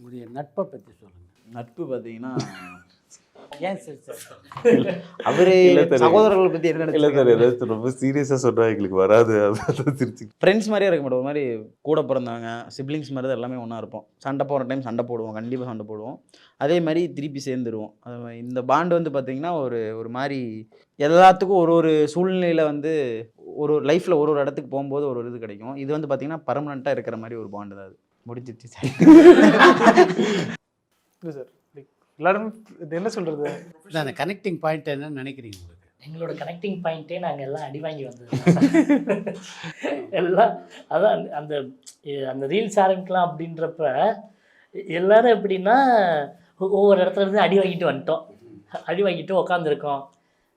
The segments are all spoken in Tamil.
உங்களுடைய நட்பை பற்றி சொல்லுங்கள். நட்பு பார்த்தீங்கன்னா ஏன் சார் சார் அவரே சகோதரர்கள் பற்றி என்ன இல்லை சார், ஏதாச்சும் ரொம்ப சீரியஸாக சொன்னால் எங்களுக்கு வராது, அதான் திருச்சி. ஃப்ரெண்ட்ஸ் மாதிரியே இருக்க மாட்டோம். ஒரு மாதிரி கூட பிறந்தவங்க சிப்ளிங்ஸ் மாதிரி தான் எல்லாமே ஒன்றா இருப்போம். சண்டை போடுற டைம் சண்டை போடுவோம், கண்டிப்பாக சண்டை போடுவோம். அதே மாதிரி திருப்பி சேர்ந்துருவோம். அது இந்த பாண்டு வந்து பார்த்திங்கன்னா ஒரு மாதிரி எல்லாத்துக்கும் ஒரு ஒரு சூழ்நிலையில் வந்து ஒரு லைஃப்பில் ஒரு இடத்துக்கு போகும்போது ஒரு இது கிடைக்கும். இது வந்து பார்த்திங்கன்னா பர்மனெண்ட்டாக இருக்கிற மாதிரி ஒரு பாண்டு தான். அது முடிஞ்சிச்சு சார். இல்லை சார், எல்லாரும் இது என்ன சொல்கிறது, அந்த கனெக்டிங் பாயிண்ட் என்னன்னு நினைக்கிறீங்க உங்களுக்கு? எங்களோட கனெக்டிங் பாயிண்ட்டே நாங்கள் எல்லாம் அடி வாங்கி வந்தது எல்லாம். அதான் அந்த அந்த ரீல்ஸ் ஆரம்பிக்கலாம் அப்படின்றப்ப எல்லாரும் எப்படின்னா ஒவ்வொரு இடத்துல இருந்து அடி வாங்கிட்டு வந்துட்டோம். அடி வாங்கிட்டு உக்காந்துருக்கோம்.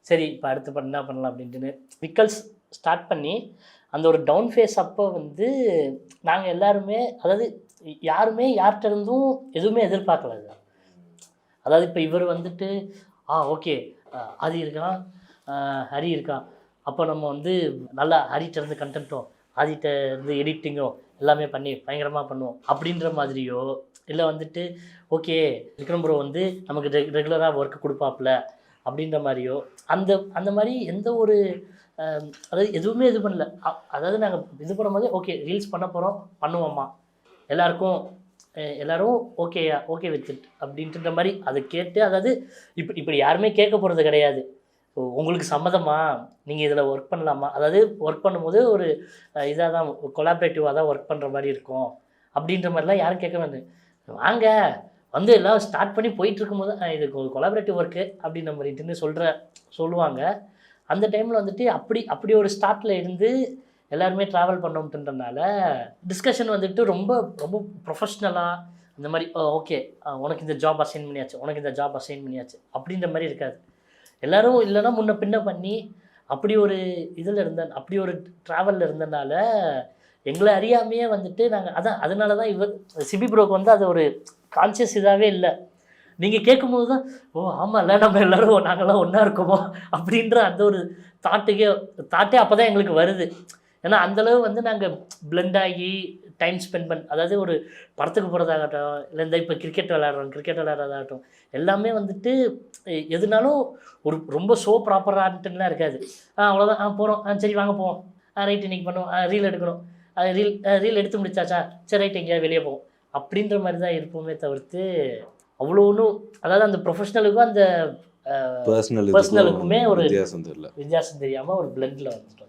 சரி இப்போ அடுத்து என்ன பண்ணலாம் அப்படின்ட்டுன்னு விக்கல்ஸ் ஸ்டார்ட் பண்ணி அந்த ஒரு டவுன் ஃபேஸ் அப்போ வந்து நாங்கள் எல்லாருமே, அதாவது யாருமே யார்கிட்ட இருந்தும் எதுவுமே எதிர்பார்க்கல. அதாவது இப்போ இவர் வந்துட்டு ஓகே ஆதி இருக்கான், ஹரி இருக்கான், அப்போ நம்ம வந்து நல்லா ஹரிட்ட இருந்து கண்டென்ட்டும் ஆதிட்ட இருந்து எடிட்டிங்கும் எல்லாமே பண்ணி பயங்கரமாக பண்ணுவோம் அப்படின்ற மாதிரியோ, இல்லை வந்துட்டு ஓகே விக்ரம் ப்ரோ வந்து நமக்கு ரெகுலராக ஒர்க்கு கொடுப்பாப்புல அப்படின்ற மாதிரியோ அந்த மாதிரி எந்த ஒரு அதாவது எதுவுமே இது பண்ணல. அதாவது நாங்கள் இது பண்ணும்போது ஓகே ரீல்ஸ் பண்ண போகிறோம், பண்ணுவோம்மா, எல்லோரும் ஓகே வித் இட் அப்படின்ற மாதிரி அதை கேட்டு, அதாவது இப்படி யாருமே கேட்க போகிறது கிடையாது. உங்களுக்கு சம்மதமா, நீங்கள் இதில் ஒர்க் பண்ணலாமா, அதாவது ஒர்க் பண்ணும்போது ஒரு இதாக தான் கொலாபரேட்டிவாக தான் ஒர்க் பண்ணுற மாதிரி இருக்கும் அப்படின்ற மாதிரிலாம் யாரும் கேட்க வேண்டாம். வாங்க வந்து எல்லாம் ஸ்டார்ட் பண்ணி போயிட்டு இருக்கும்போது இது கொலாபரேட்டிவ் ஒர்க்கு அப்படின்ற மாதிரிட்டுன்னு சொல்லுவாங்க. அந்த டைமில் வந்துட்டு அப்படி ஒரு ஸ்டார்ட்டில் இருந்து எல்லாருமே ட்ராவல் பண்ணோம்ன்றனால டிஸ்கஷன் வந்துட்டு ரொம்ப ரொம்ப ப்ரொஃபஷ்னலாக அந்த மாதிரி ஓகே உனக்கு இந்த ஜாப் அசைன் பண்ணியாச்சு அப்படின்ற மாதிரி இருக்காது. எல்லோரும் இல்லைன்னா முன்ன பின்ன பண்ணி அப்படி ஒரு இதில் அப்படி ஒரு ட்ராவலில் இருந்தனால எங்களை அறியாமையே வந்துட்டு நாங்கள் அதனால தான் சிபி ப்ரோக்கு வந்து அது ஒரு கான்சியஸ் இதாகவே இல்லை. நீங்கள் கேட்கும்போது தான் ஆமாம்ல நம்ம எல்லோரும் நாங்கள்லாம் ஒன்றா இருக்கோமோ அப்படின்ற அந்த ஒரு தாட்டே அப்போ தான் எங்களுக்கு வருது. ஏன்னா அந்தளவு வந்து நாங்கள் பிளெண்ட் ஆகி டைம் ஸ்பெண்ட் அதாவது ஒரு படத்துக்கு போகிறதாகட்டும், இல்லை இந்த இப்போ கிரிக்கெட் விளையாடுறதாகட்டும், எல்லாமே வந்துட்டு எதுனாலும் ஒரு ரொம்ப ப்ராப்பராகட்டுலாம் இருக்காது. அவ்வளோதான் போகிறோம், சரி வாங்க போவோம், ரைட் இன்றைக்கி பண்ணுவோம், ரீல் எடுக்கணும், ரீல் எடுத்து முடிச்சாச்சா, சரி ரைட் எங்கேயா வெளியே போவோம் அப்படின்ற மாதிரி தான் இருப்போமே தவிர்த்து அவ்வளோ ஒன்றும், அதாவது அந்த ப்ரொஃபஷ்னலுக்கும் அந்த பர்சனலுக்குமே ஒரு வித்தியாசம் தெரியாமல் ஒரு பிளெண்டில் வந்துட்டோம்.